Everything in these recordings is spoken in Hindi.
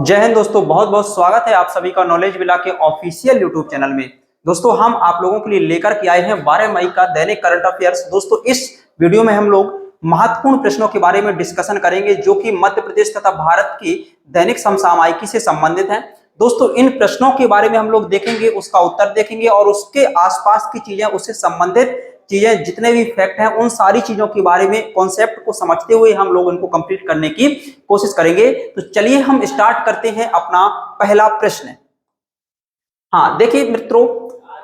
जय हिंद दोस्तों, बहुत बहुत स्वागत है आप सभी का नॉलेज विला के ऑफिशियल यूट्यूब चैनल में। दोस्तों हम आप लोगों के लिए लेकर के आए हैं 12 मई का दैनिक करंट अफेयर्स। दोस्तों इस वीडियो में हम लोग महत्वपूर्ण प्रश्नों के बारे में डिस्कशन करेंगे जो कि मध्य प्रदेश तथा भारत की दैनिक समसामयिकी से संबंधित हैं। दोस्तों इन प्रश्नों के बारे में हम लोग देखेंगे, उसका उत्तर देखेंगे और उसके आसपास की चीजें, उससे संबंधित चीजें, जितने भी फैक्ट हैं उन सारी चीजों के बारे में कॉन्सेप्ट को समझते हुए हम लोग उनको कंप्लीट करने की कोशिश करेंगे। तो चलिए हम स्टार्ट करते हैं अपना पहला प्रश्न। हाँ देखिए मित्रों,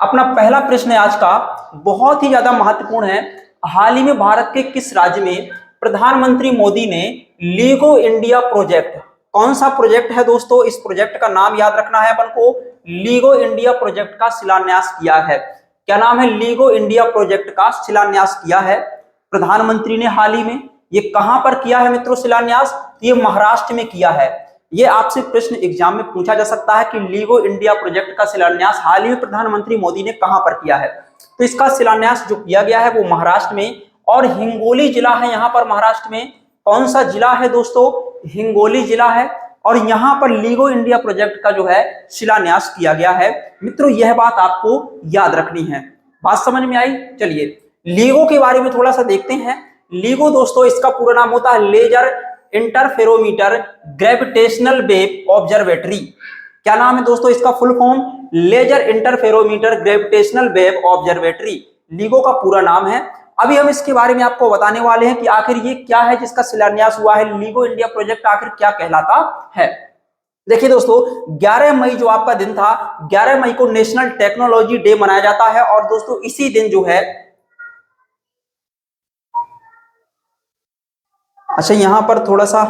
अपना पहला प्रश्न आज का बहुत ही ज्यादा महत्वपूर्ण है। हाल ही में भारत के किस राज्य में प्रधानमंत्री मोदी ने लीगो इंडिया प्रोजेक्ट, कौन सा प्रोजेक्ट है दोस्तों, इस प्रोजेक्ट का नाम याद रखना है अपन को, लीगो इंडिया प्रोजेक्ट का शिलान्यास किया है। क्या नाम है? लीगो इंडिया प्रोजेक्ट का शिलान्यास किया है प्रधानमंत्री ने हाल ही में। ये कहां पर किया है मित्रों शिलान्यास? ये महाराष्ट्र में किया है। ये आपसे प्रश्न एग्जाम में पूछा जा सकता है कि लीगो इंडिया प्रोजेक्ट का शिलान्यास हाल ही में प्रधानमंत्री मोदी ने कहां पर किया है। तो इसका शिलान्यास जो किया गया है वो महाराष्ट्र में, और हिंगोली जिला है यहाँ पर महाराष्ट्र में। कौन सा जिला है दोस्तों? हिंगोली जिला है। और यहाँ पर लीगो इंडिया प्रोजेक्ट का जो है शिलान्यास किया गया है। मित्रों यह बात आपको याद रखनी है। बात समझ में आई? चलिए लीगो के बारे में थोड़ा सा देखते हैं। लीगो दोस्तों इसका पूरा नाम होता है laser interferometer gravitational wave observatory. क्या नाम है दोस्तों इसका full form? Laser interferometer gravitational wave observatory, LIGO का पूरा नाम है। अभी हम इसके बारे में आपको बताने वाले हैं कि आखिर ये क्या है जिसका शिलान्यास हुआ है, लीगो इंडिया प्रोजेक्ट आखिर क्या कहलाता है। देखिए दोस्तों 11 मई जो आपका दिन था, 11 मई को नेशनल टेक्नोलॉजी डे मनाया जाता है। और दोस्तों इसी दिन जो है, अच्छा यहां पर थोड़ा सा,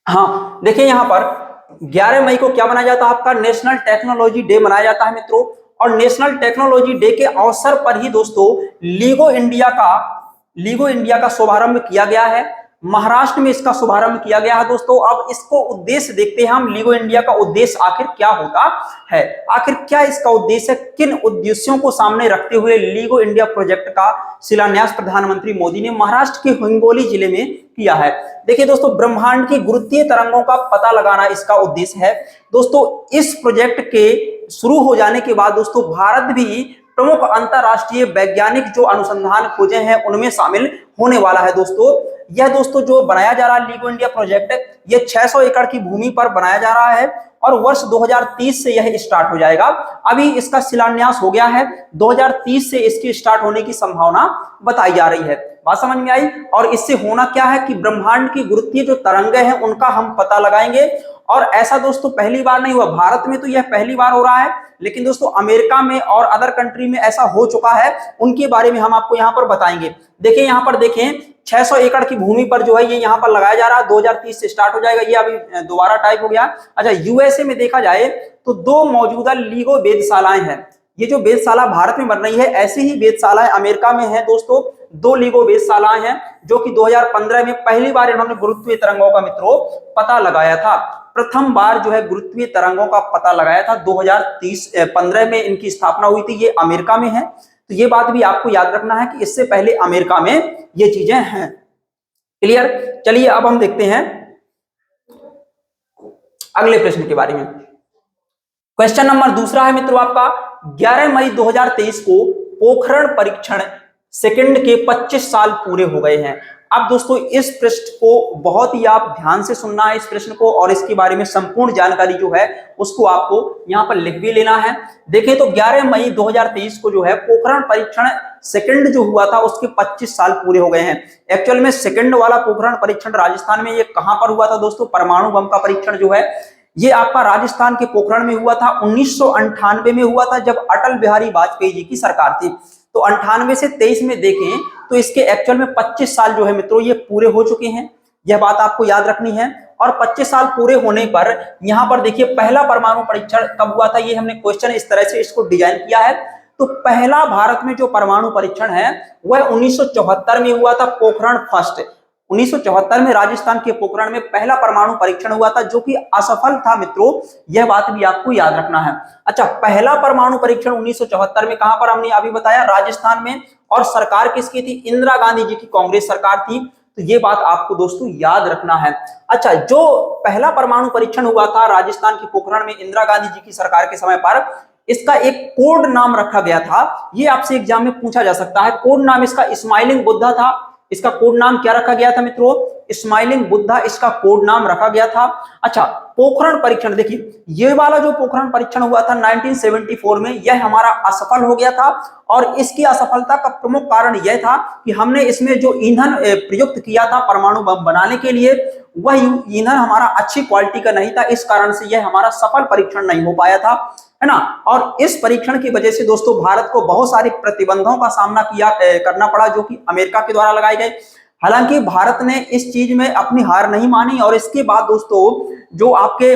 हाँ देखिए यहां पर 11 मई को क्या मनाया जाता है? आपका नेशनल टेक्नोलॉजी डे मनाया जाता है मित्रों। और नेशनल टेक्नोलॉजी डे के अवसर पर ही दोस्तों लीगो इंडिया का शुभारंभ किया गया है। महाराष्ट्र में इसका शुभारंभ किया गया है दोस्तों। अब इसको उद्देश्य देखते हैं हम, लीगो इंडिया का उद्देश्य आखिर क्या होता है, आखिर क्या इसका उद्देश्य, किन उद्देश्यों को सामने रखते हुए लीगो इंडिया प्रोजेक्ट का शिलान्यास प्रधानमंत्री मोदी ने महाराष्ट्र के हिंगोली जिले में किया है। देखिए दोस्तों ब्रह्मांड की गुरुत्वीय तरंगों का पता लगाना इसका उद्देश्य है। दोस्तों इस प्रोजेक्ट के शुरू हो जाने के बाद दोस्तों भारत भी प्रमुख अंतरराष्ट्रीय वैज्ञानिक जो अनुसंधान खोजे हैं उनमें शामिल होने वाला है। दोस्तों यह दोस्तों जो बनाया जा रहा है लीगो इंडिया प्रोजेक्ट, ये 600 एकड़ की भूमि पर बनाया जा रहा है और वर्ष 2030 से यह स्टार्ट हो जाएगा। अभी इसका शिलान्यास हो गया है, 2030 से इसकी स्टार्ट होने की संभावना बताई जा रही है। बात समझ में आई? और इससे होना क्या है कि ब्रह्मांड की गुरुत्वीय जो तरंगे हैं उनका हम पता लगाएंगे। और ऐसा दोस्तों पहली बार नहीं हुआ, भारत में तो यह पहली बार हो रहा है, लेकिन दोस्तों अमेरिका में और अदर कंट्री में ऐसा हो चुका है, उनके बारे में हम आपको यहाँ पर बताएंगे। देखिए यहाँ पर देखें 600 एकड़ की भूमि पर जो है ये यहाँ पर लगाया जा रहा है, 2030 से स्टार्ट हो जाएगा। ये अभी दोबारा टाइप हो गया। अच्छा यूएसए में देखा जाए तो 2 मौजूदा लीगो वेधशालाएं हैं। ये जो वेधशाला भारत में बन रही है, ऐसी ही वेधशालाएं अमेरिका में है दोस्तों। 2 लीगो वेधशालाएं हैं जो कि 2015 में पहली बार इन्होंने गुरुत्वीय तरंगों का मित्रों पता लगाया था। प्रथम बार जो है गुरुत्वीय तरंगों का पता लगाया था 2015 में इनकी स्थापना हुई थी। ये अमेरिका में है, तो ये बात भी आपको याद रखना है कि इससे पहले अमेरिका में ये चीजें हैं। क्लियर? चलिए अब हम देखते हैं अगले प्रश्न के बारे में। क्वेश्चन नंबर दूसरा है मित्रों आपका, 11 मई 2023 को पोखरण परीक्षण सेकंड के 25 साल पूरे हो गए हैं। अब दोस्तों इस प्रश्न को बहुत ही आप ध्यान से सुनना है, इस प्रश्न को, और इसके बारे में संपूर्ण जानकारी जो है उसको आपको यहाँ पर लिख भी लेना है। देखें तो 11 मई 2023 को जो है पोखरण परीक्षण सेकंड जो हुआ था उसके 25 साल पूरे हो गए हैं। एक्चुअल में सेकंड वाला पोखरण परीक्षण राजस्थान में ये कहां पर हुआ था दोस्तों? परमाणु बम का परीक्षण जो है ये आपका राजस्थान के पोखरण में हुआ था। 1998 में हुआ था जब अटल बिहारी वाजपेयी जी की सरकार थी। तो 98 से 23 में देखें तो इसके एक्चुअल में 25 साल जो है मित्रों ये पूरे हो चुके हैं। यह बात आपको याद रखनी है। और 25 साल पूरे होने पर यहाँ पर देखिए पहला परमाणु परीक्षण कब हुआ था, ये हमने क्वेश्चन इस तरह से इसको डिजाइन किया है। तो पहला भारत में जो परमाणु परीक्षण है वह 1974 में हुआ था, पोखरण फर्स्ट। 1974 में राजस्थान के पोखरण में पहला परमाणु परीक्षण हुआ था जो कि असफल था मित्रों, यह बात भी आपको याद रखना है। अच्छा, पहला परमाणु परीक्षण 1974 में कहां पर, हमने अभी बताया राजस्थान में, और सरकार किसकी थी? इंदिरा गांधी जी की कांग्रेस सरकार थी। तो ये बात आपको दोस्तों याद रखना है। अच्छा, जो पहला परमाणु परीक्षण हुआ था राजस्थान के पोखरण में इंदिरा गांधी जी की सरकार के समय पर, इसका एक कोड नाम रखा गया था। ये आपसे एग्जाम में पूछा जा सकता है। कोड नाम इसका स्माइलिंग बुद्धा था। इसका कोड नाम क्या रखा गया था मित्रों? स्माइलिंग बुद्धा इसका कोड नाम रखा गया था। अच्छा, पोखरण परीक्षण देखिए, ये वाला जो पोखरण परीक्षण हुआ था 1974 में, यह हमारा असफल हो गया था। और इसकी असफलता का प्रमुख कारण यह था कि हमने इसमें जो ईंधन प्रयुक्त किया था परमाणु बम बनाने के लिए, वह ईंधन हमारा अच्छी क्वालिटी का नहीं था। इस कारण से यह हमारा सफल परीक्षण नहीं हो पाया था, है ना। और इस परीक्षण की वजह से दोस्तों भारत को बहुत सारे प्रतिबंधों का सामना करना पड़ा, जो कि अमेरिका के द्वारा लगाए गए। हालांकि भारत ने इस चीज में अपनी हार नहीं मानी, और इसके बाद दोस्तों जो आपके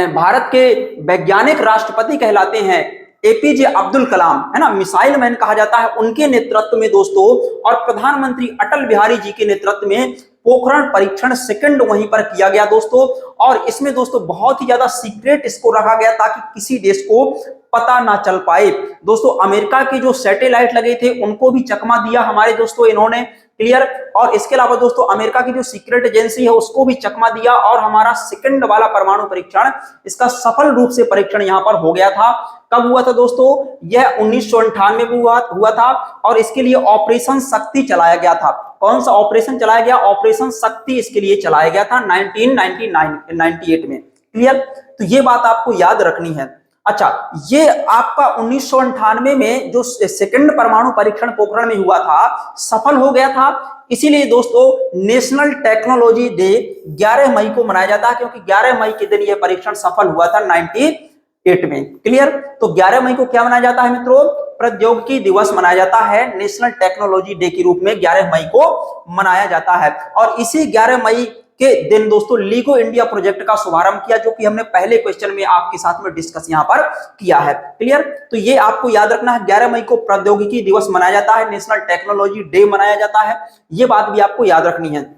भारत के वैज्ञानिक राष्ट्रपति कहलाते हैं एपीजे अब्दुल कलाम, है ना, मिसाइल मैन कहा जाता है, उनके नेतृत्व में दोस्तों, और प्रधानमंत्री अटल बिहारी जी के नेतृत्व में पोखरण परीक्षण सेकंड वहीं पर किया गया दोस्तों। और इसमें दोस्तों बहुत ही ज्यादा सीक्रेट इसको रखा गया ताकि किसी देश को पता ना चल पाए। दोस्तों अमेरिका के जो सैटेलाइट लगे थे उनको भी चकमा दिया हमारे दोस्तों इन्होंने, क्लियर। और इसके अलावा दोस्तों अमेरिका की जो सीक्रेट एजेंसी है उसको भी चकमा दिया, और हमारा सेकंड वाला परमाणु परीक्षण, इसका सफल रूप से परीक्षण यहां पर हो गया था। कब हुआ था दोस्तों? यह 1998 में हुआ था, और इसके लिए ऑपरेशन शक्ति चलाया गया था। कौन सा ऑपरेशन चलाया गया? ऑपरेशन शक्ति इसके लिए चलाया गया था 1998 में, क्लियर। तो ये बात आपको याद रखनी है। अच्छा, ये आपका 1998 में जो सेकंड परमाणु परीक्षण पोखरण में हुआ था, सफल हो गया था। इसीलिए दोस्तों नेशनल टेक्नोलॉजी डे 11 मई को मनाया जाता है, क्योंकि 11 मई के दिन यह परीक्षण सफल हुआ था 98 में, क्लियर। तो 11 मई को क्या मनाया जाता है मित्रों? प्रौद्योगिकी दिवस मनाया जाता है, नेशनल टेक्नोलॉजी डे के रूप में 11 मई को मनाया जाता है। और इसी 11 मई के दिन दोस्तों लीगो इंडिया प्रोजेक्ट का शुभारंभ किया, जो कि हमने पहले क्वेश्चन में आपके साथ में डिस्कस यहां पर किया है, क्लियर। तो ये आपको याद रखना है, 11 मई को प्रौद्योगिकी दिवस मनाया जाता है, नेशनल टेक्नोलॉजी डे मनाया जाता है। ये बात भी आपको याद रखनी है।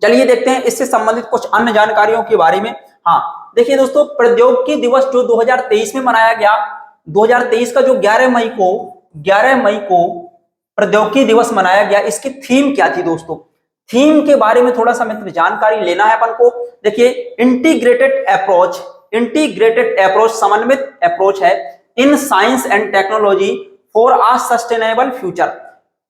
चलिए देखते हैं इससे संबंधित कुछ अन्य जानकारियों के बारे में। हाँ देखिए दोस्तों, प्रौद्योगिकी दिवस जो 2023 में मनाया गया, 2023 का जो 11 मई को प्रौद्योगिकी दिवस मनाया गया, इसकी थीम क्या थी दोस्तों? थीम के बारे में थोड़ा सा मित्र जानकारी लेना है अपन को। देखिए, इंटीग्रेटेड अप्रोच, समन्वित अप्रोच है in science and technology for a sustainable future.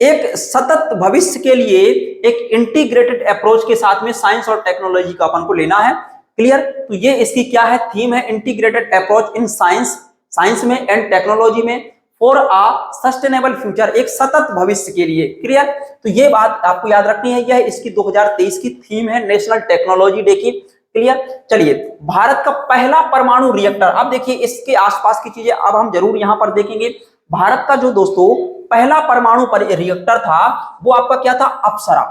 एक सतत भविष्य के लिए एक इंटीग्रेटेड अप्रोच के साथ में साइंस और टेक्नोलॉजी का अपन को लेना है, क्लियर। तो ये इसकी क्या है? थीम है इंटीग्रेटेड अप्रोच इन साइंस में एंड टेक्नोलॉजी में फॉर अ सस्टेनेबल फ्यूचर, एक सतत भविष्य के लिए, क्लियर। तो ये बात आपको याद रखनी है, यह इसकी 2023 की थीम है नेशनल टेक्नोलॉजी डे की, क्लियर। चलिए, भारत का पहला परमाणु रिएक्टर, अब देखिए इसके आसपास की चीजें अब हम जरूर यहां पर देखेंगे। भारत का जो दोस्तों पहला परमाणु रिएक्टर था वो आपका क्या था? अप्सरा।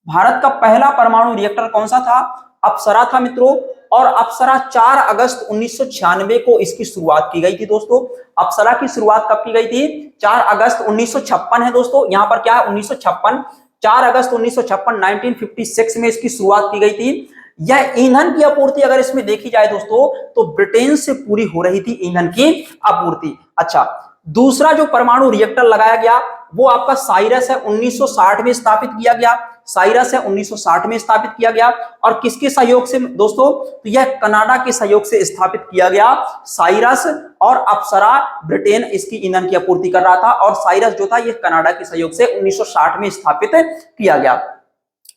भारत का पहला परमाणु रिएक्टर कौन सा था? अप्सरा था मित्रों। और अप्सरा 4 अगस्त 1996 को इसकी शुरुआत की गई थी दोस्तों। अप्सरा की शुरुआत कब की गई थी? 4 अगस्त 1956 है दोस्तों, यहां पर क्या है? 1956, 4 अगस्त 1956, 1956 में इसकी शुरुआत की गई थी। यह ईंधन की आपूर्ति अगर इसमें देखी जाए दोस्तों तो ब्रिटेन से पूरी हो रही थी ईंधन की आपूर्ति। अच्छा, दूसरा जो परमाणु रिएक्टर लगाया गया वो आपका साइरस है, 1960 में स्थापित किया गया। साइरस है 1960 में स्थापित किया गया। और किसके सहयोग से दोस्तों? तो यह कनाडा के सहयोग से स्थापित किया गया। साइरस और अप्सरा, ब्रिटेन इसकी ईंधन की आपूर्ति कर रहा था, और साइरस जो था यह कनाडा के सहयोग से 1960 में स्थापित किया गया।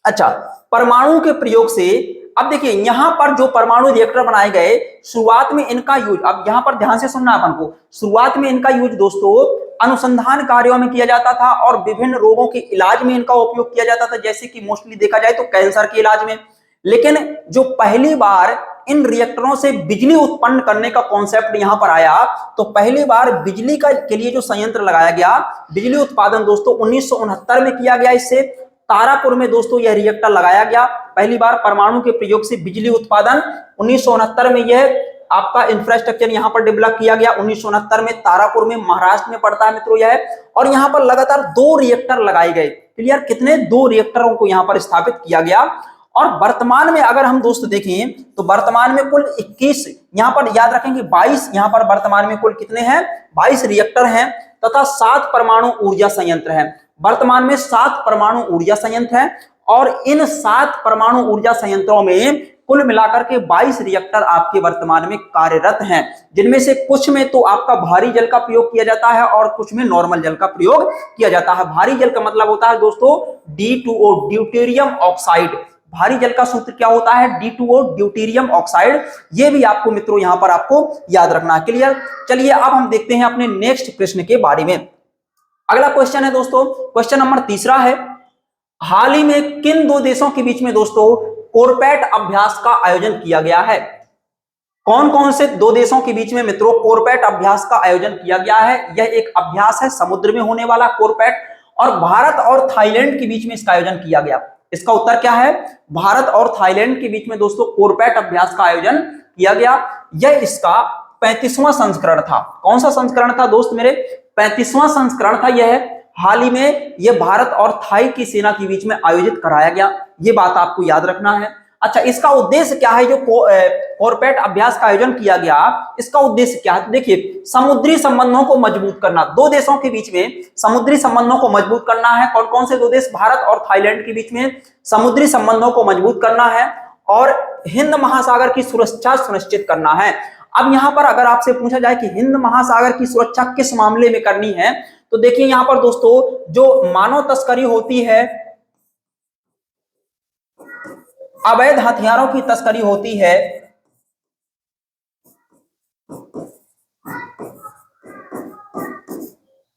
अच्छा, परमाणु के प्रयोग से, अब देखिए यहां पर जो परमाणु रिएक्टर बनाए गए, शुरुआत में इनका यूज, अब यहां पर ध्यान से सुनना अपन को, शुरुआत में इनका यूज दोस्तों अनुसंधान कार्यों में किया जाता था और विभिन्न रोगों के इलाज में इनका उपयोग किया जाता था, जैसे कि मोस्टली देखा जाए तो कैंसर के इलाज में। लेकिन जो पहली बार इन रिएक्टरों से बिजली उत्पन्न करने का कॉन्सेप्ट यहां पर आया, तो पहली बार बिजली के लिए जो संयंत्र लगाया गया, बिजली उत्पादन दोस्तों 1969 में किया गया। इससे तारापुर में दोस्तों यह रिएक्टर लगाया गया। पहली बार परमाणु के प्रयोग से बिजली उत्पादन 1969 में यह आपका इंफ्रास्ट्रक्चर यहां पर डेवलप किया गया। 1969 में तारापुर में, महाराष्ट्र में पड़ता है मित्रों यह। और यहां पर लगातार 2 रिएक्टर लगाए गए, क्लियर। कितने? 2 रिएक्टरों को यहां पर स्थापित किया गया। और वर्तमान में अगर हम दोस्त देखें तो वर्तमान में कुल 21, यहां पर याद रखेंगे 22, यहां पर वर्तमान में कुल कितने हैं? 22 रिएक्टर हैं तथा 7 परमाणु ऊर्जा संयंत्र हैं। वर्तमान में 7 परमाणु ऊर्जा संयंत्र हैं और इन 7 परमाणु ऊर्जा संयंत्रों में कुल मिलाकर के 22 रिएक्टर आपके वर्तमान में कार्यरत हैं, जिनमें से कुछ में तो आपका भारी जल का प्रयोग किया जाता है और कुछ में नॉर्मल जल का प्रयोग किया जाता है। भारी जल का मतलब होता है दोस्तों D2O, ड्यूटेरियम ऑक्साइड। भारी जल का सूत्र क्या होता है? D2O, deuterium oxide. ये भी आपको मित्रों यहां पर आपको याद रखना है। क्लियर? चलिए अब हम देखते हैं अपने नेक्स्ट प्रश्न के बारे में। अगला क्वेश्चन है दोस्तों, क्वेश्चन नंबर 3 है, हाल ही में किन 2 देशों के बीच में दोस्तों कोरपैट अभ्यास का आयोजन किया गया है? कौन कौन से 2 देशों के बीच में मित्रों कोरपैट अभ्यास का आयोजन किया गया है? यह एक अभ्यास है समुद्र में होने वाला कोरपैट, और भारत और थाईलैंड के बीच में इसका आयोजन किया गया। इसका उत्तर क्या है? भारत और थाईलैंड के बीच में दोस्तों कोरपैट अभ्यास का आयोजन किया गया। यह इसका 35वां संस्करण था। कौन सा संस्करण था दोस्त मेरे? 35वां संस्करण था यह। हाल ही में यह भारत और थाई की सेना के बीच में आयोजित कराया गया। यह बात आपको याद रखना है। अच्छा, इसका उद्देश्य क्या है? जो कोरपैट अभ्यास का आयोजन किया गया, इसका उद्देश्य क्या है? देखिए, समुद्री संबंधों को मजबूत करना। 2 देशों के बीच में समुद्री संबंधों को मजबूत करना है। कौन कौन से 2 देश? भारत और थाईलैंड के बीच में समुद्री संबंधों को मजबूत करना है और हिंद महासागर की सुरक्षा सुनिश्चित करना है। अब यहां पर अगर आपसे पूछा जाए कि हिंद महासागर की सुरक्षा किस मामले में करनी है, तो देखिए यहां पर दोस्तों जो मानव तस्करी होती है, अवैध हथियारों की तस्करी होती है,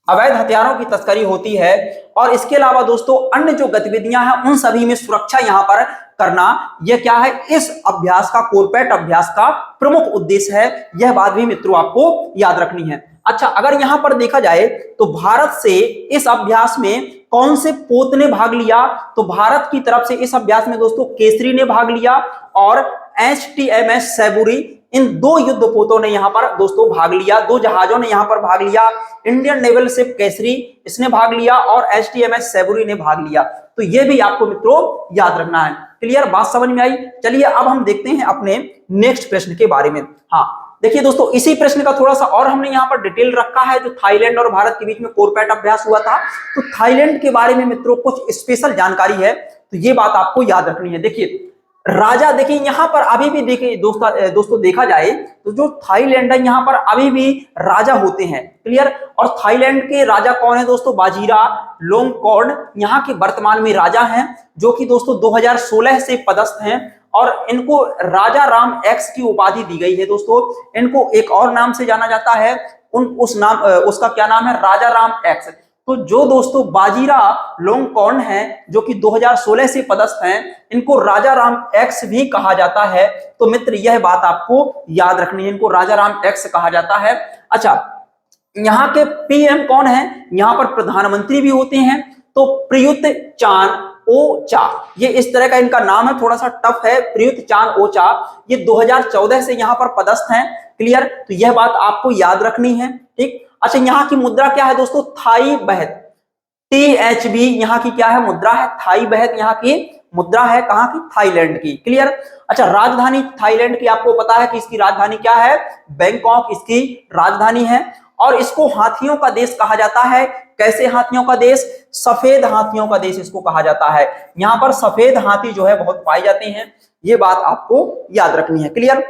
अवैध हथियारों की तस्करी होती है, और इसके अलावा दोस्तों अन्य जो गतिविधियां हैं उन सभी में सुरक्षा यहां पर करना, यह क्या है? इस अभ्यास का, कोरपैट अभ्यास का प्रमुख उद्देश्य है। यह बात भी मित्रों आपको याद रखनी है। अच्छा, अगर यहां पर देखा जाए तो भारत से इस अभ्यास में कौन से पोत ने भाग लिया? तो भारत की तरफ से इस अभ्यास में दोस्तों केसरी ने भाग लिया और HTMS सैबुरी, इन 2 युद्धपोतों ने यहां पर दोस्तों भाग लिया। 2 जहाजों ने यहां पर भाग लिया। इंडियन नेवल शिप केसरी इसने भाग लिया और HTMS सैबुरी ने भाग लिया। तो यह भी आपको मित्रों याद रखना है। क्लियर? बात समझ में आई? चलिए अब हम देखते हैं अपने नेक्स्ट प्रश्न के बारे में। हाँ, देखिए दोस्तों, इसी प्रश्न का थोड़ा सा और हमने यहाँ पर डिटेल रखा है। जो थाईलैंड और भारत के बीच में कोरपैट अभ्यास हुआ था, तो थाईलैंड के बारे में मित्रों कुछ स्पेशल जानकारी है, तो ये बात आपको याद रखनी है। देखिए राजा, देखिए यहाँ पर अभी भी देखिए दोस्तों देखा जाए तो जो थाईलैंड है यहाँ पर अभी भी राजा होते हैं। क्लियर? और थाईलैंड के राजा कौन है दोस्तों? बाजीरा लोंगकॉर्न यहाँ के वर्तमान में राजा हैं, जो कि दोस्तों 2016 से पदस्थ हैं, और इनको राजा राम एक्स की उपाधि दी गई है। दोस्तों इनको एक और नाम से जाना जाता है, उसका क्या नाम है? राजा राम एक्स। तो जो दोस्तों बाजीरा लोंगकॉर्न हैं, जो कि 2016 से पदस्थ हैं, इनको राजा राम एक्स भी कहा जाता है। तो मित्र यह बात आपको याद रखनी है, इनको राजा राम एक्स कहा जाता है। अच्छा, यहाँ के PM कौन है? यहाँ पर प्रधानमंत्री भी होते हैं। तो प्रयुत चान ओ चा, ये इस तरह का इनका नाम है, थोड़ा सा टफ है। प्रयुत चान ओ चा, ये 2014 से यहाँ पर पदस्थ हैं। क्लियर? तो यह बात आपको याद रखनी है। ठीक। अच्छा, यहाँ की मुद्रा क्या है दोस्तों? थाई बहत, THB यहाँ की क्या है? मुद्रा है। थाई बहत यहाँ की मुद्रा है। कहाँ की? थाईलैंड की। क्लियर? अच्छा, राजधानी थाईलैंड की आपको पता है कि इसकी राजधानी क्या है? बैंकॉक इसकी राजधानी है। और इसको हाथियों का देश कहा जाता है। कैसे हाथियों का देश? सफेद हाथियों का देश इसको कहा जाता है। यहाँ पर सफेद हाथी जो है बहुत पाए जाते हैं, ये बात आपको याद रखनी है। क्लियर?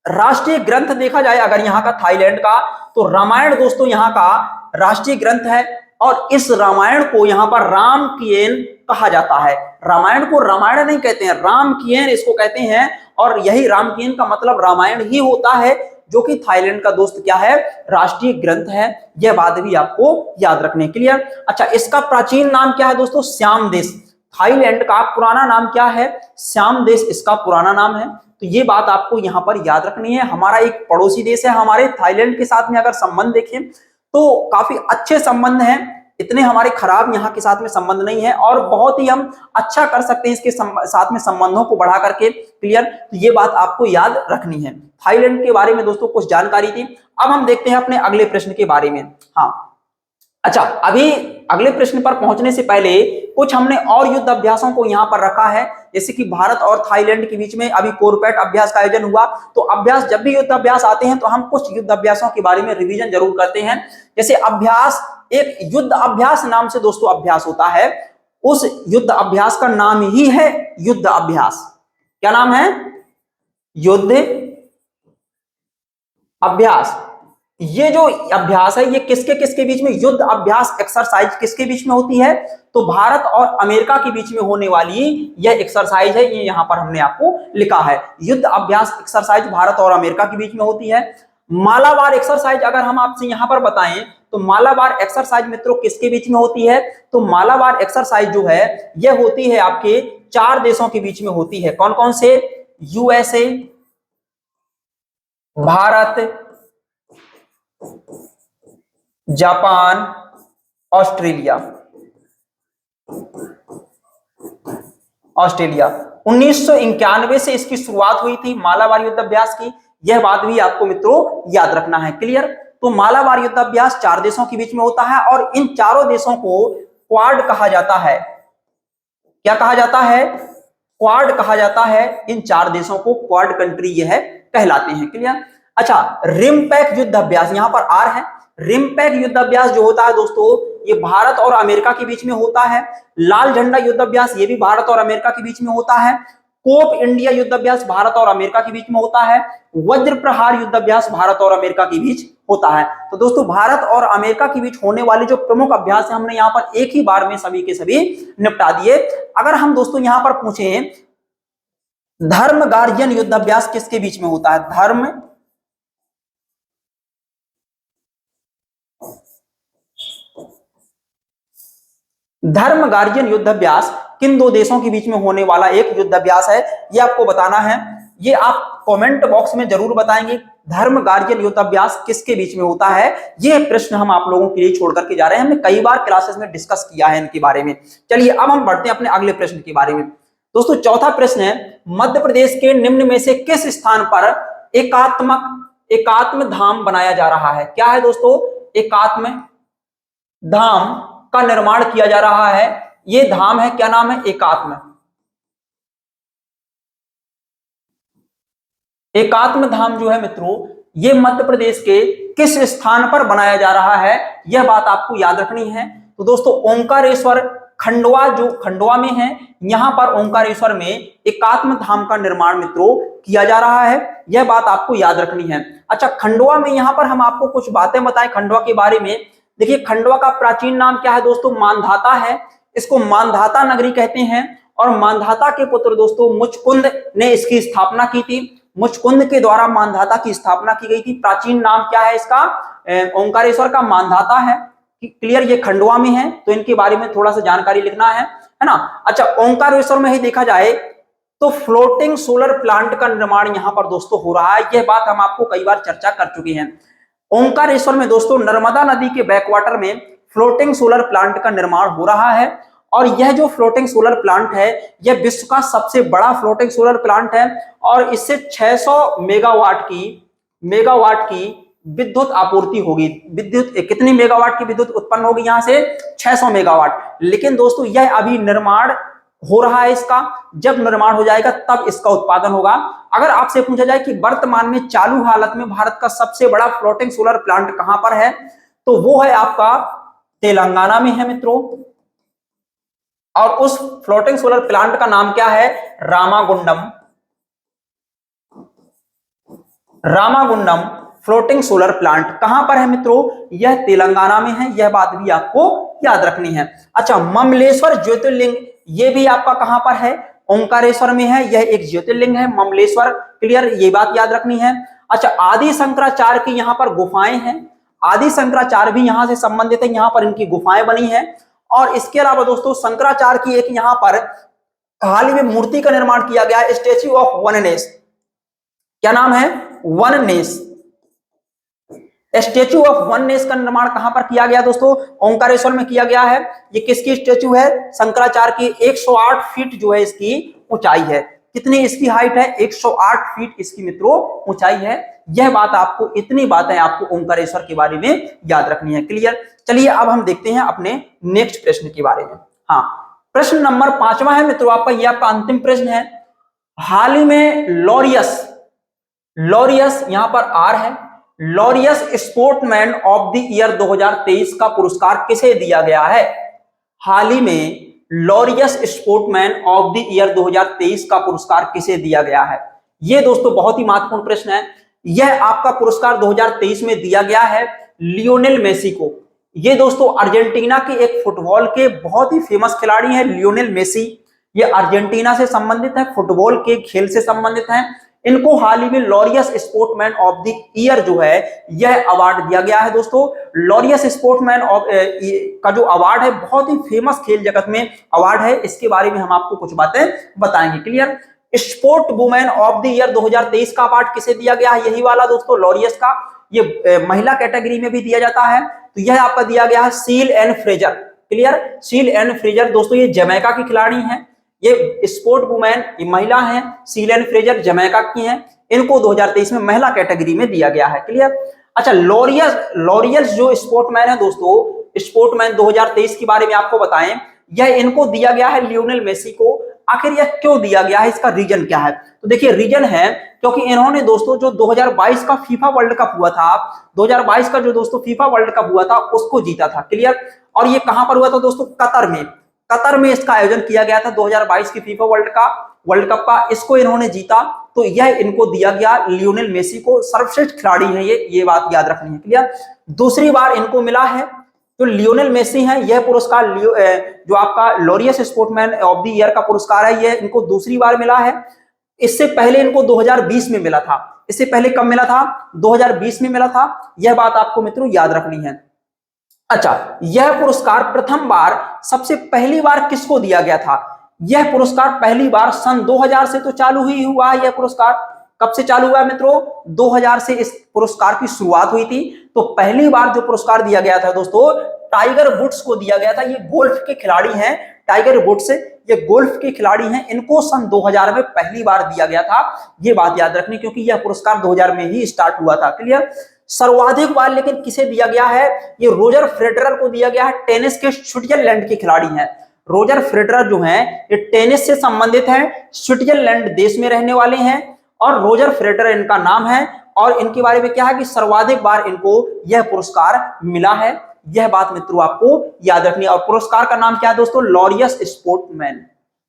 राष्ट्रीय ग्रंथ देखा जाए अगर यहाँ का थाईलैंड का, तो रामायण दोस्तों यहाँ का राष्ट्रीय ग्रंथ है, और इस रामायण को यहाँ पर रामकियन कहा जाता है। रामायण को रामायण नहीं कहते हैं, रामकियन इसको कहते हैं, और यही रामकियन का मतलब रामायण ही होता है, जो कि थाईलैंड का दोस्त क्या है? राष्ट्रीय ग्रंथ है। यह बात भी आपको याद रखने के लिए। अच्छा, इसका प्राचीन नाम क्या है दोस्तों? श्याम देश। थाईलैंड का पुराना नाम क्या है? श्याम देश इसका पुराना नाम है। तो ये बात आपको यहाँ पर याद रखनी है। हमारा एक पड़ोसी देश है, हमारे थाईलैंड के साथ में अगर संबंध देखें तो काफी अच्छे संबंध हैं, इतने हमारे खराब यहाँ के साथ में संबंध नहीं है, और बहुत ही हम अच्छा कर सकते हैं इसके साथ में संबंधों को बढ़ा करके। क्लियर? तो ये बात आपको याद रखनी है। थाईलैंड के बारे में दोस्तों कुछ जानकारी थी। अब हम देखते हैं अपने अगले प्रश्न के बारे में। हाँ, अच्छा, अभी अगले प्रश्न पर पहुंचने से पहले कुछ हमने और युद्ध अभ्यासों को यहाँ पर रखा है, जैसे कि भारत और थाईलैंड के बीच में अभी कोरपैट अभ्यास का आयोजन हुआ। तो अभ्यास, जब भी युद्ध अभ्यास आते हैं तो हम कुछ युद्ध अभ्यासों के बारे में रिवीजन जरूर करते हैं। जैसे अभ्यास एक युद्ध अभ्यास नाम से दोस्तों अभ्यास होता है, उस युद्ध अभ्यास का नाम ही है युद्ध अभ्यास। क्या नाम है? युद्ध अभ्यास। ये जो अभ्यास है ये किसके किसके बीच में, युद्ध अभ्यास एक्सरसाइज किसके बीच में होती है? तो भारत और अमेरिका के बीच में होने वाली यह एक्सरसाइज है, ये यहां पर हमने आपको लिखा है। युद्ध अभ्यास एक्सरसाइज भारत और अमेरिका के बीच में होती है। मालाबार एक्सरसाइज अगर हम आपसे यहां पर बताएं तो मालाबार एक्सरसाइज मित्रों किसके बीच में होती है? तो मालाबार एक्सरसाइज जो है यह होती है आपके 4 देशों के बीच में होती है। कौन कौन से? USA, Bharat, Japan, Australia. 1991 से इसकी शुरुआत हुई थी मालाबार युद्ध अभ्यास की, यह बात भी आपको मित्रों याद रखना है। क्लियर? तो मालाबार युद्ध अभ्यास 4 देशों के बीच में होता है और इन चारों देशों को क्वाड कहा जाता है। क्या कहा जाता है? क्वाड कहा जाता है। इन 4 देशों को क्वाड कंट्री यह कहलाते हैं। क्लियर? अच्छा, रिमपैक युद्ध अभ्यास, यहां पर आर है। रिमपैक युद्ध अभ्यास जो होता है दोस्तों ये भारत और अमेरिका के बीच में होता है। लाल झंडा युद्ध अभ्यास ये भी भारत और अमेरिका के बीच में होता है। कोप इंडिया युद्ध अभ्यास भारत और अमेरिका के बीच में होता है। वज्र प्रहार युद्ध अभ्यास भारत और अमेरिका के बीच होता है। तो दोस्तों भारत और अमेरिका के बीच होने वाले जो प्रमुख अभ्यास है हमने यहाँ पर एक ही बार में सभी के सभी निपटा दिए। अगर हम दोस्तों यहाँ पर पूछें धर्म गार्जियन युद्ध अभ्यास किसके बीच में होता है? धर्म गार्जियन युद्ध अभ्यास किन 2 देशों के बीच में होने वाला एक युद्ध अभ्यास है, ये आपको बताना है। ये आप कमेंट बॉक्स में जरूर बताएंगे धर्म गार्जियन युद्ध अभ्यास किसके बीच में होता है। ये प्रश्न हम आप लोगों के लिए छोड़ करके जा रहे हैं, हमने कई बार क्लासेस में डिस्कस किया है इनके बारे में। चलिए अब हम बढ़ते हैं अपने अगले प्रश्न के बारे में। दोस्तों चौथा प्रश्न है, मध्य प्रदेश के निम्न में से किस स्थान पर एकात्म धाम बनाया जा रहा है? क्या है दोस्तों? एकात्म धाम का निर्माण किया जा रहा है। ये धाम है, क्या नाम है? एकात्म धाम जो है मित्रों ये मध्य प्रदेश के किस स्थान पर बनाया जा रहा है, यह बात आपको याद रखनी है। तो दोस्तों ओंकारेश्वर खंडवा जो खंडवा में है, यहां पर ओंकारेश्वर में एकात्म धाम का निर्माण मित्रों किया जा रहा है, यह बात आपको याद रखनी है। अच्छा, खंडवा में यहां पर हम आपको कुछ बातें बताएं खंडवा के बारे में। देखिए खंडवा का प्राचीन नाम क्या है दोस्तों? मानधाता है। इसको मानधाता नगरी कहते हैं और मानधाता के पुत्र दोस्तों मुचकुंद ने इसकी स्थापना की थी। मुचकुंद के द्वारा मानधाता की स्थापना की गई थी। प्राचीन नाम क्या है इसका? ओंकारेश्वर का मानधाता है। क्लियर? ये खंडवा में है तो इनके बारे में थोड़ा सा जानकारी लिखना है ना। अच्छा, ओंकारेश्वर में ही देखा जाए तो फ्लोटिंग सोलर प्लांट का निर्माण यहां पर दोस्तों हो रहा है। यह बात हम आपको कई बार चर्चा कर चुके हैं। ओंकारेश्वर में दोस्तों नर्मदा नदी के बैकवाटर में फ्लोटिंग सोलर प्लांट का निर्माण हो रहा है और यह जो फ्लोटिंग सोलर प्लांट है यह विश्व का सबसे बड़ा फ्लोटिंग सोलर प्लांट है और इससे 600 मेगावाट की विद्युत आपूर्ति होगी। विद्युत कितनी मेगावाट की विद्युत उत्पन्न होगी? यहां से 600 मेगावाट। लेकिन दोस्तों यह अभी निर्माण हो रहा है इसका, जब निर्माण हो जाएगा तब इसका उत्पादन होगा। अगर आपसे पूछा जाए कि वर्तमान में चालू हालत में भारत का सबसे बड़ा फ्लोटिंग सोलर प्लांट कहां पर है, तो वो है आपका तेलंगाना में है मित्रों। और उस फ्लोटिंग सोलर प्लांट का नाम क्या है? रामागुंडम फ्लोटिंग सोलर प्लांट कहां पर है मित्रों? यह तेलंगाना में है, यह बात भी आपको याद रखनी है। अच्छा, ममलेश्वर ज्योतिर्लिंग ये भी आपका कहां पर है? ओंकारेश्वर में है, यह एक ज्योतिर्लिंग है ममलेश्वर। क्लियर? ये बात याद रखनी है। अच्छा, आदि शंकराचार्य की यहां पर गुफाएं हैं। आदि शंकराचार्य भी यहां से संबंधित है, यहां पर इनकी गुफाएं बनी है। और इसके अलावा दोस्तों शंकराचार्य की एक यहां पर हाल ही में मूर्ति का निर्माण किया गया है, स्टैच्यू ऑफ वननेस। क्या नाम है? वननेस। स्टैच्यू ऑफ वननेस का निर्माण कहां पर किया गया दोस्तों? ओंकारेश्वर में किया गया है। ये किसकी स्टैच्यू है? शंकराचार्य की। 108 फीट जो है इसकी ऊंचाई है। कितनी इसकी हाइट है? 108 फीट इसकी मित्रों ऊंचाई है। यह बात आपको, इतनी बातें आपको ओंकारेश्वर के बारे में याद रखनी है। क्लियर? चलिए अब हम देखते हैं अपने नेक्स्ट प्रश्न के बारे में। हाँ, प्रश्न नंबर 5वां है मित्रों आपका, यह आपका अंतिम प्रश्न है। हाल ही में लॉरियस यहां पर आर है, Laureus sportsman of the year 2023 का पुरस्कार किसे दिया गया है? हाल ही में Laureus sportsman of the year 2023 का पुरस्कार किसे दिया गया है? यह दोस्तों बहुत ही महत्वपूर्ण प्रश्न है। यह आपका पुरस्कार 2023 में दिया गया है लियोनेल मेसी को। ये दोस्तों अर्जेंटीना के एक फुटबॉल के बहुत ही फेमस खिलाड़ी हैं लियोनेल मेसी। ये अर्जेंटीना से संबंधित है, फुटबॉल के खेल से संबंधित हैं। इनको हाल ही में Laureus sportsman of the year जो है यह अवार्ड दिया गया है। दोस्तों लॉरियस स्पोर्टमैन ऑफ का जो अवार्ड है बहुत ही फेमस खेल जगत में अवार्ड है। इसके बारे में हम आपको कुछ बातें बताएंगे। Clear? Sport women of the year 2023 का अवार्ड किसे दिया गया है? यही वाला दोस्तों लॉरियस का। ये महिला कैटेगरी में भी दिया जाता है। तो यह आपका दिया गया है Shelly Ann Fraser. Clear? Shelly Ann Fraser दोस्तों ये जमैका की खिलाड़ी हैं। ये स्पोर्ट वुमेन महिला हैं, सील एन फ्रेजर जमैका की हैं। इनको 2023 में महिला कैटेगरी में दिया गया है। क्लियर? अच्छा, लॉरियस जो स्पोर्टमैन है दोस्तों, स्पोर्टमैन 2023 के बारे में आपको बताएं, यह इनको दिया गया है लियोनेल मेसी को। आखिर यह क्यों दिया गया है, इसका रीजन क्या है? तो देखिए रीजन है क्योंकि इन्होंने दोस्तों जो 2022 का फीफा वर्ल्ड कप हुआ था, 2022 का जो दोस्तों फीफा वर्ल्ड कप हुआ था उसको जीता था। क्लियर? और ये कहां पर हुआ था दोस्तों? कतर में इसका आयोजन किया गया था 2022 की फीफा वर्ल्ड कप का। इसको इन्होंने जीता, तो यह इनको दिया गया लियोनेल मेसी को। सर्वश्रेष्ठ खिलाड़ी है ये बात याद रखनी है। क्लियर? दूसरी बार इनको मिला है। जो लियोनेल मेसी हैं यह पुरस्कार जो आपका Laureus sportsman of the year का पुरस्कार है, यह इनको दूसरी बार मिला है। इससे पहले इनको 2020 में मिला था। इससे पहले कब मिला था? 2020 में मिला था। यह बात आपको मित्रों याद रखनी है। अच्छा, यह पुरस्कार प्रथम बार सबसे पहली बार किसको दिया गया था? यह पुरस्कार पहली बार सन 2000 से तो चालू ही हुआ है। यह पुरस्कार कब से चालू हुआ है मित्रों? 2000 से इस पुरस्कार की शुरुआत हुई थी। तो पहली बार जो पुरस्कार दिया गया था दोस्तों टाइगर वुड्स को दिया गया था। ये गोल्फ के खिलाड़ी हैं, टाइगर वुड्स, ये गोल्फ के खिलाड़ी हैं। इनको सन 2000 में पहली बार दिया गया था। ये बात याद रखनी क्योंकि यह पुरस्कार 2000 में ही स्टार्ट हुआ था। क्लियर? सर्वाधिक बार लेकिन किसे दिया गया है? ये रोजर फेडरर को दिया गया है। टेनिस के स्विट्जरलैंड के खिलाड़ी हैं। रोजर फेडरर जो हैं ये टेनिस से संबंधित हैं, स्विट्जरलैंड देश में रहने वाले हैं और रोजर फेडरर इनका नाम है। और इनके बारे में क्या है कि सर्वाधिक बार इनको यह पुरस्कार मिला है। यह बात मित्रों आपको याद रखनी है। और पुरस्कार का नाम क्या है दोस्तों? Laureus sportsman.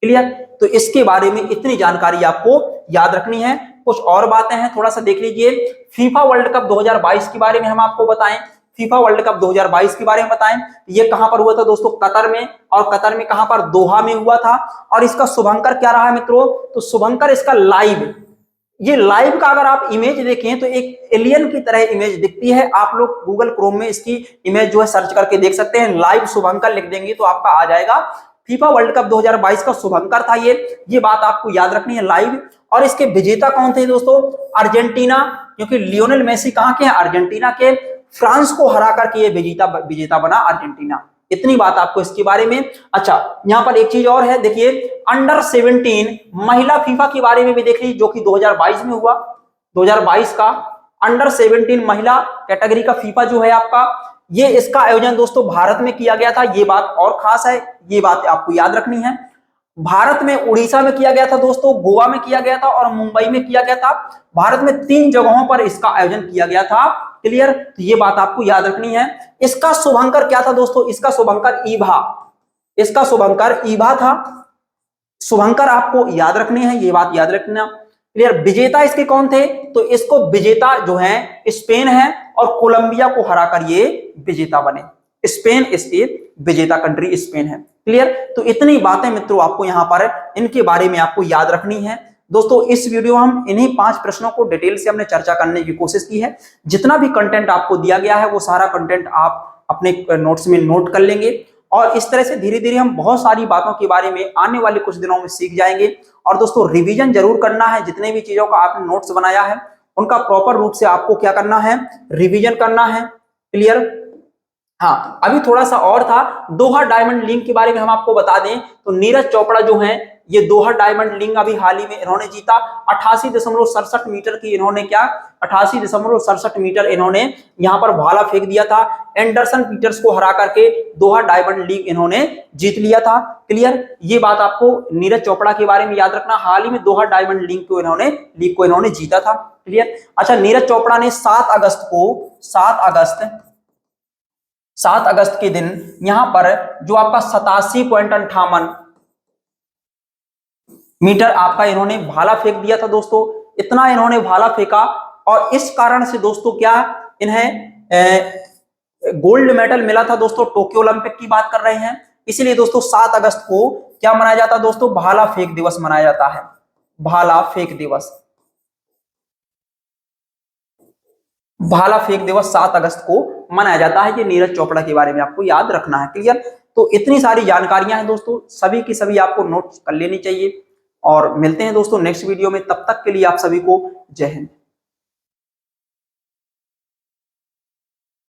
क्लियर? तो इसके बारे में इतनी जानकारी आपको याद रखनी है। कुछ और बातें हैं, थोड़ा सा देख लीजिए। फीफा वर्ल्ड कप 2022 के बारे में हम आपको बताएं। फीफा वर्ल्ड कप 2022 के बारे में बताएं। ये कहां पर हुआ था दोस्तों? कतर में। और कतर में कहां पर? दोहा में हुआ था। और इसका शुभंकर क्या रहा है मित्रों? तो शुभंकर इसका लाइव, ये लाइव का अगर आप इमेज देखें तो एक एलियन की तरह इमेज दिखती है। आप लोग गूगल क्रोम में इसकी इमेज जो है सर्च करके देख सकते हैं। लाइव शुभंकर लिख देंगे तो आपका आ जाएगा। फीफा वर्ल्ड कप 2022 का शुभंकर था ये बात आपको याद रखनी है, लाइव। और इसके विजेता कौन थे दोस्तों? अर्जेंटीना, क्योंकि लियोनेल मेसी कहां के हैं? अर्जेंटीना के। फ्रांस को हरा करके ये विजेता बना अर्जेंटीना। इतनी बात आपको इसके बारे में। अच्छा, यहां पर एक चीज और है, देखिए अंडर 17 महिला फीफा के बारे में भी देख लीजिए, जो कि 2022 में हुआ। 2022 का अंडर 17 महिला कैटेगरी का फीफा जो है आपका, ये इसका आयोजन दोस्तों भारत में किया गया था। ये बात और खास है, ये बात आपको याद रखनी है। भारत में उड़ीसा में किया गया था दोस्तों, गोवा में किया गया था और मुंबई में किया गया था। भारत में 3 जगहों पर इसका आयोजन किया गया था। क्लियर? तो ये बात आपको याद रखनी है। इसका शुभंकर क्या था दोस्तों? इसका शुभंकर ईभा था। शुभंकर आपको याद रखनी है, ये बात याद रखना। क्लियर? विजेता इसके कौन थे? तो इसको विजेता जो है स्पेन है और कोलंबिया को हराकर ये विजेता बने। स्पेन इसकी विजेता कंट्री स्पेन है। क्लियर? तो इतनी बातें मित्रों आपको यहां पर इनके बारे में आपको याद रखनी है। दोस्तों इस वीडियो हम इन्हीं 5 प्रश्नों को डिटेल से हमने चर्चा करने की कोशिश की है। जितना भी कंटेंट आपको दिया गया है वो सारा कंटेंट आप अपने नोट्स में नोट कर लेंगे और इस तरह से धीरे धीरे हम बहुत सारी बातों के बारे में आने वाले कुछ दिनों में सीख जाएंगे। और दोस्तों रिवीजन जरूर करना है। जितने भी चीजों का आपने नोट्स बनाया है उनका प्रॉपर रूप से आपको क्या करना है? रिवीजन करना है। क्लियर? हाँ, अभी थोड़ा सा और था, दोहा डायमंड लीग के बारे में हम आपको बता दें तो नीरज चोपड़ा जो है ये दोहा डायमंड लीग अभी हाल ही में इन्होंने जीता। 88.67 मीटर की इन्होंने क्या 88.67 मीटर इन्होंने यहाँ पर भाला फेंक दिया था। एंडरसन पीटर्स को हरा करके दोहा डायमंड लीग इन्होंने जीत लिया था। क्लियर, ये बात आपको नीरज चोपड़ा के बारे में याद रखना। हाल ही में दोहा डायमंड लीग को इन्होंने जीता था। क्लियर। अच्छा, नीरज चोपड़ा ने 7 अगस्त के दिन यहां पर जो आपका 87.58 मीटर आपका इन्होंने भाला फेंक दिया था दोस्तों। इतना इन्होंने भाला फेंका और इस कारण से दोस्तों क्या इन्हें गोल्ड मेडल मिला था दोस्तों। टोक्यो ओलंपिक की बात कर रहे हैं, इसीलिए दोस्तों 7 अगस्त को क्या मनाया जाता है दोस्तों? भाला फेंक दिवस मनाया जाता है। भाला फेंक दिवस 7 अगस्त को मनाया जाता है। ये नीरज चोपड़ा के बारे में आपको याद रखना है। क्लियर। तो इतनी सारी जानकारियां हैं दोस्तों, सभी की सभी आपको नोट कर लेनी चाहिए। और मिलते हैं दोस्तों नेक्स्ट वीडियो में, तब तक के लिए आप सभी को जय हिंद।